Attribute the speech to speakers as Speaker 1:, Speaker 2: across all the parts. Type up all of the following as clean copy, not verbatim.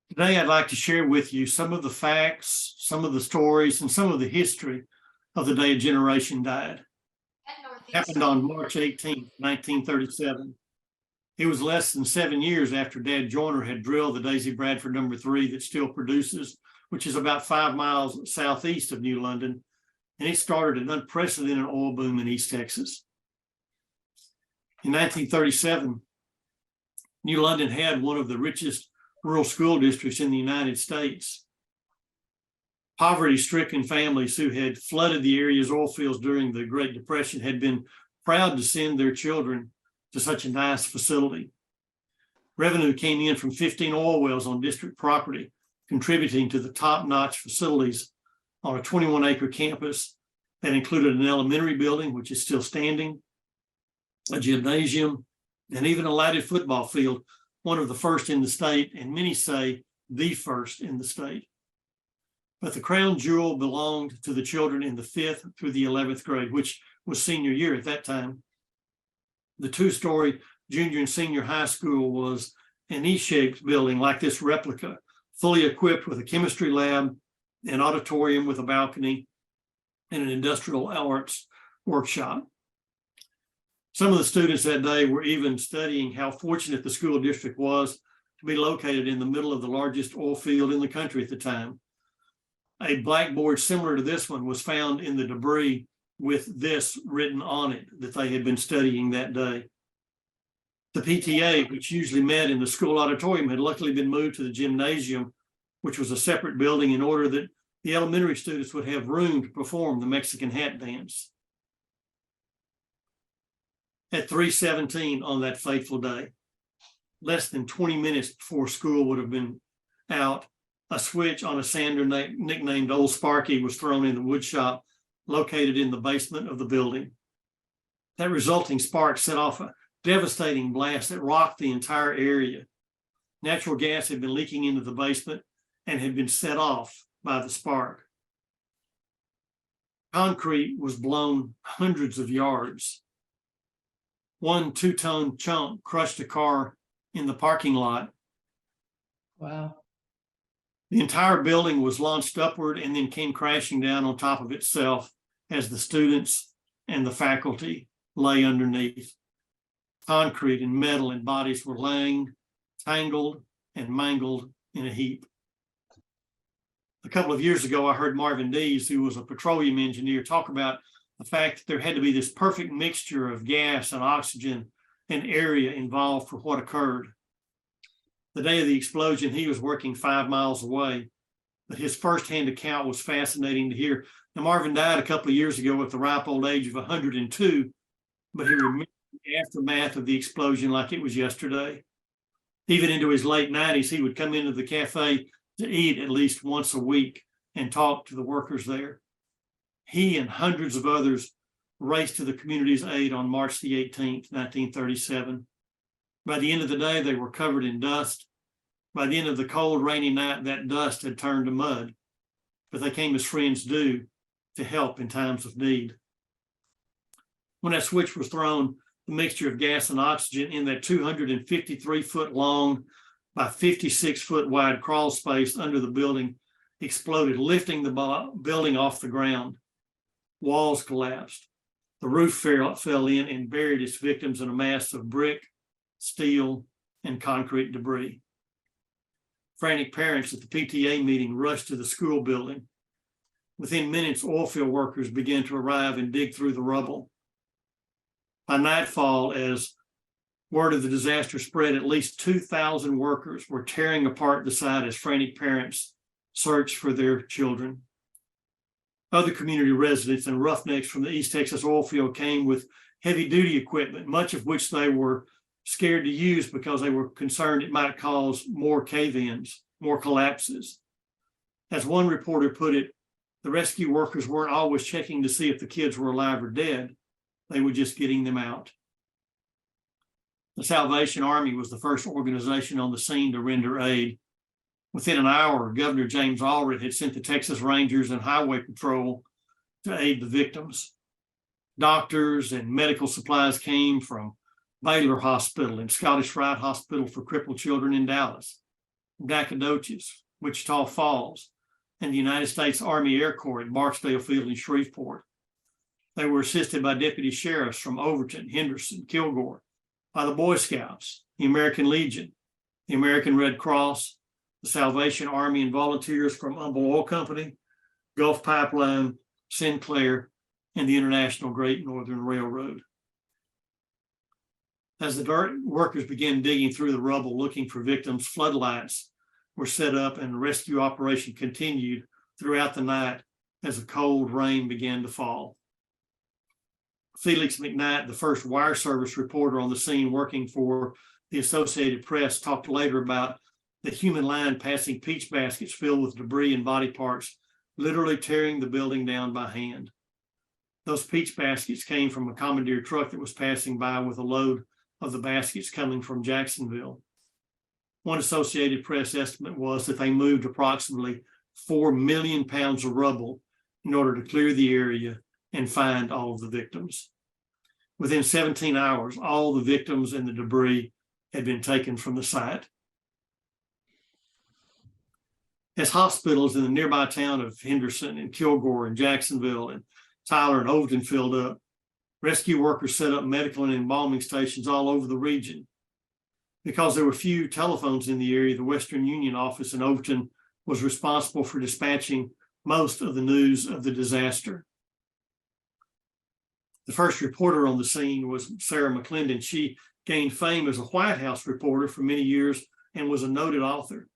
Speaker 1: Today, I'd like to share with you some of the facts, some of the stories, and some of the history of the day a generation died. It happened on March 18th, 1937. It was less than 7 years after Dad Joyner had drilled the Daisy Bradford No. 3 that still produces, which is about 5 miles southeast of New London, and it started an unprecedented oil boom in East Texas. In 1937, New London had one of the richest rural school districts in the United States. Poverty-stricken families who had flooded the area's oil fields during the Great Depression had been proud to send their children to such a nice facility. Revenue came in from 15 oil wells on district property, contributing to the top-notch facilities on a 21-acre campus that included an elementary building, which is still standing, a gymnasium, and even a lighted football field, one of the first in the state, and many say the first in the state. But the crown jewel belonged to the children in the 5th through the 11th grade, which was senior year at that time. The 2-story junior and senior high school was an E-shaped building like this replica, fully equipped with a chemistry lab, an auditorium with a balcony, and an industrial arts workshop. Some of the students that day were even studying how fortunate the school district was to be located in the middle of the largest oil field in the country at the time. A blackboard similar to this one was found in the debris with this written on it that they had been studying that day. The PTA, which usually met in the school auditorium, had luckily been moved to the gymnasium, which was a separate building, in order that the elementary students would have room to perform the Mexican hat dance. At 3:17 on that fateful day, less than 20 minutes before school would have been out, a switch on a sander nicknamed Old Sparky was thrown in the wood shop located in the basement of the building. That resulting spark set off a devastating blast that rocked the entire area. Natural gas had been leaking into the basement and had been set off by the spark. Concrete was blown hundreds of yards. One 2-ton chunk crushed a car in the parking lot.
Speaker 2: Wow.
Speaker 1: The entire building was launched upward and then came crashing down on top of itself as the students and the faculty lay underneath. Concrete and metal and bodies were laying, tangled and mangled in a heap. A couple of years ago, I heard Marvin Dees, who was a petroleum engineer, talk about the fact that there had to be this perfect mixture of gas and oxygen and area involved for what occurred. The day of the explosion, he was working 5 miles away, but his firsthand account was fascinating to hear. Now, Marvin died a couple of years ago at the ripe old age of 102, but he remembered the aftermath of the explosion like it was yesterday. Even into his late 90s, he would come into the cafe to eat at least once a week and talk to the workers there. He and hundreds of others raced to the community's aid on March the 18th, 1937. By the end of the day, they were covered in dust. By the end of the cold, rainy night, that dust had turned to mud, but they came as friends do to help in times of need. When that switch was thrown, the mixture of gas and oxygen in that 253-foot long by 56-foot wide crawl space under the building exploded, lifting the building off the ground. Walls collapsed. The roof fell in and buried its victims in a mass of brick, steel, and concrete debris. Frantic parents at the PTA meeting rushed to the school building. Within minutes, oil field workers began to arrive and dig through the rubble. By nightfall, as word of the disaster spread, at least 2,000 workers were tearing apart the site as frantic parents searched for their children. Other community residents and roughnecks from the East Texas oil field came with heavy-duty equipment, much of which they were scared to use because they were concerned it might cause more cave-ins, more collapses. As one reporter put it, the rescue workers weren't always checking to see if the kids were alive or dead. They were just getting them out. The Salvation Army was the first organization on the scene to render aid. Within an hour, Governor James Allred had sent the Texas Rangers and Highway Patrol to aid the victims. Doctors and medical supplies came from Baylor Hospital and Scottish Rite Hospital for crippled children in Dallas, Nacogdoches, Wichita Falls, and the United States Army Air Corps at Barksdale Field in Shreveport. They were assisted by deputy sheriffs from Overton, Henderson, Kilgore, by the Boy Scouts, the American Legion, the American Red Cross, the Salvation Army and volunteers from Humble Oil Company, Gulf Pipeline, Sinclair, and the International Great Northern Railroad. As the workers began digging through the rubble looking for victims, floodlights were set up and the rescue operation continued throughout the night as the cold rain began to fall. Felix McKnight, the first wire service reporter on the scene working for the Associated Press, talked later about the human line passing peach baskets filled with debris and body parts, literally tearing the building down by hand. Those peach baskets came from a commandeer truck that was passing by with a load of the baskets coming from Jacksonville. One Associated Press estimate was that they moved approximately 4 million pounds of rubble in order to clear the area and find all of the victims. Within 17 hours, all the victims and the debris had been taken from the site. As hospitals in the nearby town of Henderson and Kilgore and Jacksonville and Tyler and Overton filled up, rescue workers set up medical and embalming stations all over the region. Because there were few telephones in the area, the Western Union office in Overton was responsible for dispatching most of the news of the disaster. The first reporter on the scene was Sarah McClendon. She gained fame as a White House reporter for many years and was a noted author.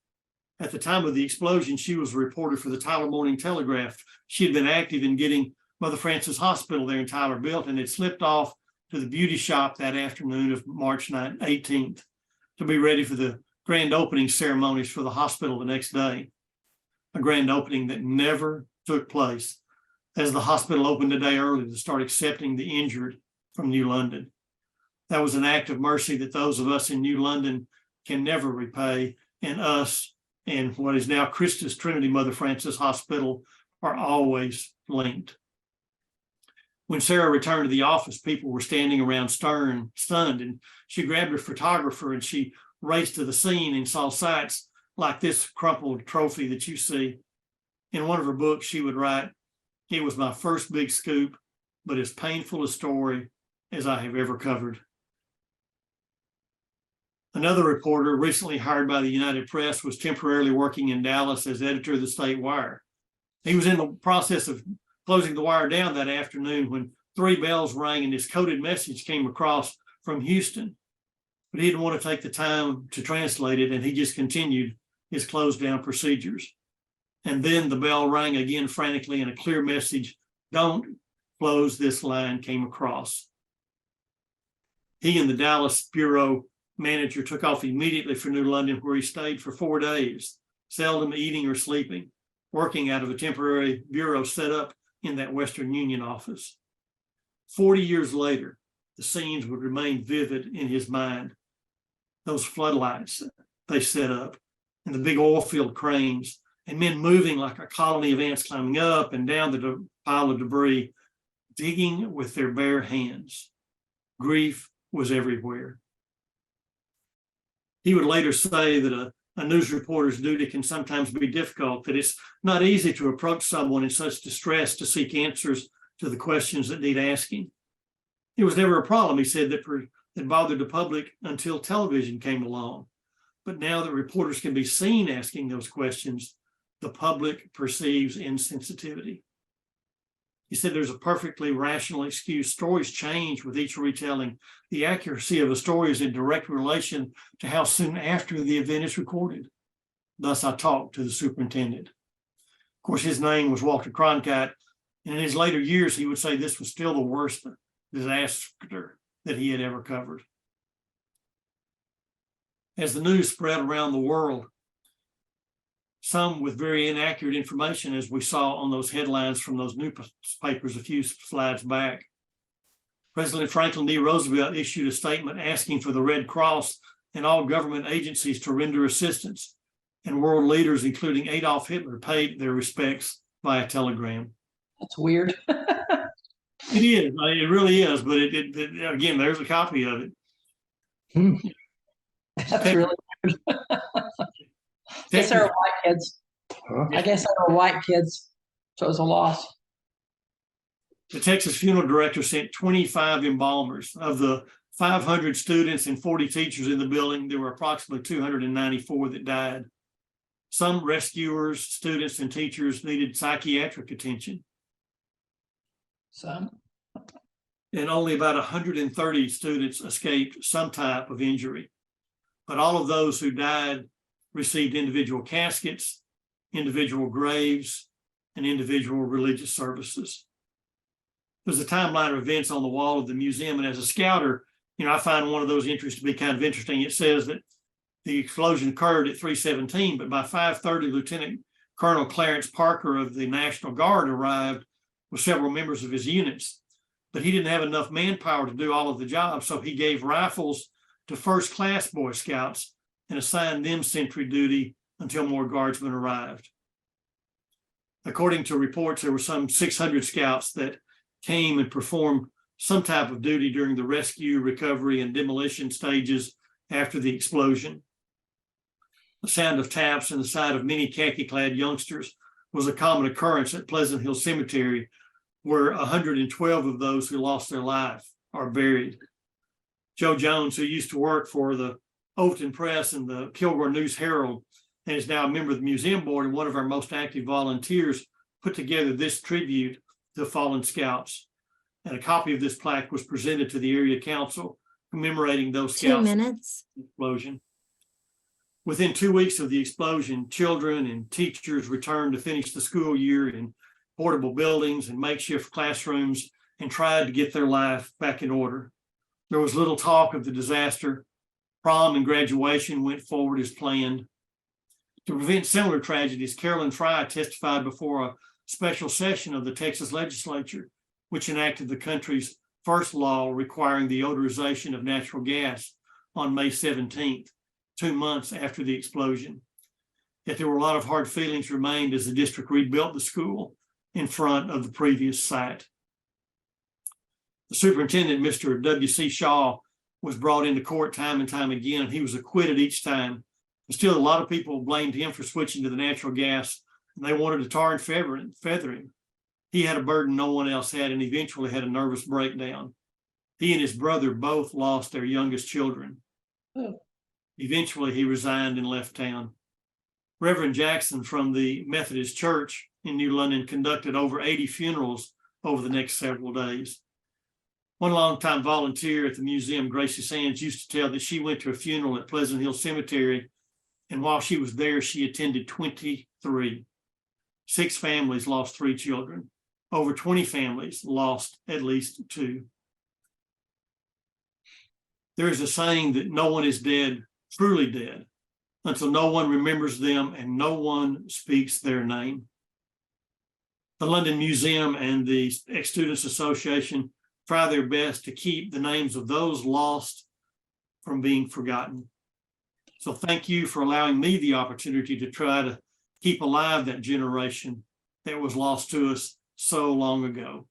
Speaker 1: At the time of the explosion, she was a reporter for the Tyler Morning Telegraph. She had been active in getting Mother Frances Hospital there in Tyler built and had slipped off to the beauty shop that afternoon of March 18th to be ready for the grand opening ceremonies for the hospital the next day, a grand opening that never took place, as the hospital opened a day early to start accepting the injured from New London. That was an act of mercy that those of us in New London can never repay, and us and what is now Christus Trinity Mother Frances Hospital are always linked. When Sarah returned to the office, people were standing around stunned, and she grabbed her photographer and she raced to the scene and saw sights like this crumpled trophy that you see. In one of her books, she would write, "It was my first big scoop, but as painful a story as I have ever covered." Another reporter recently hired by the United Press was temporarily working in Dallas as editor of the State Wire. He was in the process of closing the wire down that afternoon when 3 bells rang and his coded message came across from Houston. But he didn't want to take the time to translate it, and he just continued his close down procedures. And then the bell rang again frantically, and a clear message, "Don't close this line," came across. He and the Dallas bureau manager took off immediately for New London, where he stayed for 4 days, seldom eating or sleeping, working out of a temporary bureau set up in that Western Union office. 40 years later, the scenes would remain vivid in his mind. Those floodlights they set up, and the big oil field cranes, and men moving like a colony of ants climbing up and down the pile of debris, digging with their bare hands. Grief was everywhere. He would later say that a news reporter's duty can sometimes be difficult, that it's not easy to approach someone in such distress to seek answers to the questions that need asking. It was never a problem, he said, that bothered the public until television came along. But now that reporters can be seen asking those questions, the public perceives insensitivity. He said there's a perfectly rational excuse. Stories change with each retelling. The accuracy of a story is in direct relation to how soon after the event is recorded. Thus, I talked to the superintendent. Of course, his name was Walter Cronkite, and in his later years, he would say this was still the worst disaster that he had ever covered. As the news spread around the world, some with very inaccurate information, as we saw on those headlines from those newspapers a few slides back. President Franklin D. Roosevelt issued a statement asking for the Red Cross and all government agencies to render assistance, and world leaders, including Adolf Hitler, paid their respects via telegram.
Speaker 2: That's weird.
Speaker 1: It is, it really is, but again, there's a copy of it.
Speaker 2: That's really weird. Guess they were white kids. I guess they were white kids, so it was a loss.
Speaker 1: The Texas funeral director sent 25 embalmers. Of the 500 students and 40 teachers in the building, there were approximately 294 that died. Some rescuers, students, and teachers needed psychiatric attention.
Speaker 2: Some.
Speaker 1: And only about 130 students escaped some type of injury. But all of those who died received individual caskets, individual graves, and individual religious services. There's a timeline of events on the wall of the museum, and as a scouter, I find one of those entries to be kind of interesting. It says that the explosion occurred at 3:17, but by 5:30, Lieutenant Colonel Clarence Parker of the National Guard arrived with several members of his units, but he didn't have enough manpower to do all of the jobs, so he gave rifles to first-class Boy Scouts and assigned them sentry duty until more guardsmen arrived. According to reports, there were some 600 scouts that came and performed some type of duty during the rescue, recovery, and demolition stages after the explosion. The sound of taps and the sight of many khaki-clad youngsters was a common occurrence at Pleasant Hill Cemetery, where 112 of those who lost their life are buried. Joe Jones, who used to work for the Overton Press and the Kilgore News Herald, and is now a member of the museum board and one of our most active volunteers, put together this tribute to fallen scouts. And a copy of this plaque was presented to the area council commemorating those scouts.
Speaker 3: 2 minutes.
Speaker 1: Explosion. Within 2 weeks of the explosion, children and teachers returned to finish the school year in portable buildings and makeshift classrooms and tried to get their life back in order. There was little talk of the disaster. Prom and graduation went forward as planned. To prevent similar tragedies, Carolyn Fry testified before a special session of the Texas legislature, which enacted the country's first law requiring the odorization of natural gas on May 17th, 2 months after the explosion. Yet there were a lot of hard feelings remained as the district rebuilt the school in front of the previous site. The superintendent, Mr. W.C. Shaw, was brought into court time and time again, and he was acquitted each time. But still, a lot of people blamed him for switching to the natural gas, and they wanted to tar and feather him. He had a burden no one else had, and eventually had a nervous breakdown. He and his brother both lost their youngest children. Eventually, he resigned and left town. Reverend Jackson from the Methodist Church in New London conducted over 80 funerals over the next several days. One longtime volunteer at the museum, Gracie Sands, used to tell that she went to a funeral at Pleasant Hill Cemetery, and while she was there, she attended 23. 6 families lost 3 children. Over 20 families lost at least 2. There is a saying that no one is dead, truly dead, until no one remembers them and no one speaks their name. The London Museum and the Ex-Students Association try their best to keep the names of those lost from being forgotten. So thank you for allowing me the opportunity to try to keep alive that generation that was lost to us so long ago.